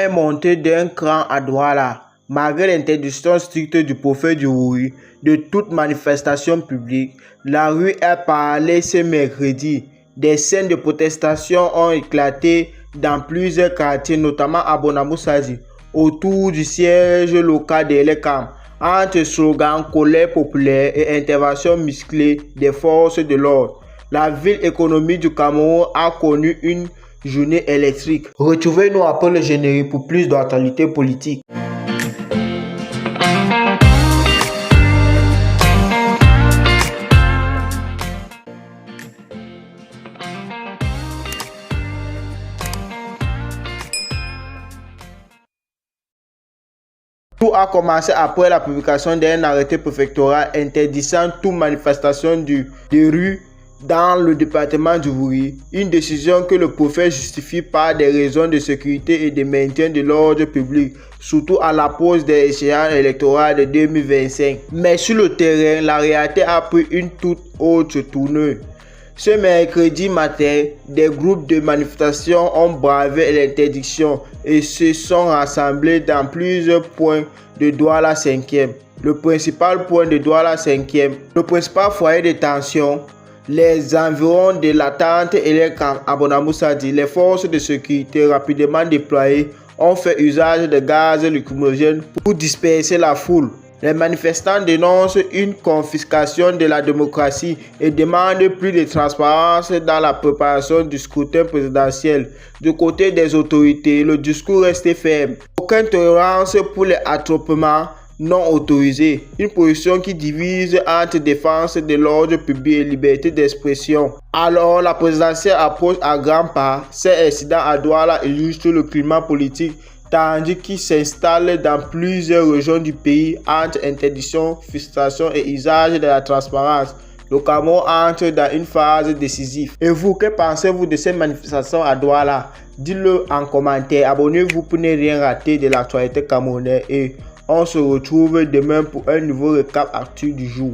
est montée d'un cran à Douala. Malgré l'interdiction stricte du préfet du Wouri de toute manifestation publique, la rue est parlée ce mercredi. Des scènes de protestation ont éclaté dans plusieurs quartiers, notamment à Bonamoussadi, autour du siège local de l'ECAM, entre slogans, colère populaire et intervention musclée des forces de l'ordre. La ville économique du Cameroun a connu une journée électrique. Retrouvez-nous après le générique pour plus d'actualités politiques. Tout a commencé après la publication d'un arrêté préfectoral interdisant toute manifestation de rue dans le département du Wouri, une décision que le préfet justifie par des raisons de sécurité et de maintien de l'ordre public, surtout à l'approche des échéances électorales de 2025. Mais sur le terrain, la réalité a pris une toute autre tournure. Ce mercredi matin, des groupes de manifestation ont bravé l'interdiction et se sont rassemblés dans plusieurs points de Douala 5e. Le principal point de Douala 5e, le principal foyer de tension, les environs de la tente et les camps à Bonamoussadi, les forces de sécurité rapidement déployées ont fait usage de gaz lacrymogène pour disperser la foule. Les manifestants dénoncent une confiscation de la démocratie et demandent plus de transparence dans la préparation du scrutin présidentiel. Du côté des autorités, le discours reste ferme. Aucune tolérance pour les attroupements non autorisés. Une position qui divise entre défense de l'ordre public et liberté d'expression. Alors, la présidentielle approche à grands pas. Ces incidents à Douala illustrent le climat politique tandis qu'il s'installe dans plusieurs régions du pays entre interdiction, frustration et usage de la transparence. Le Cameroun entre dans une phase décisive. Et vous, que pensez-vous de ces manifestations à Douala? Dites-le en commentaire. Abonnez-vous pour ne rien rater de l'actualité camerounaise et on se retrouve demain pour un nouveau récap actu du jour.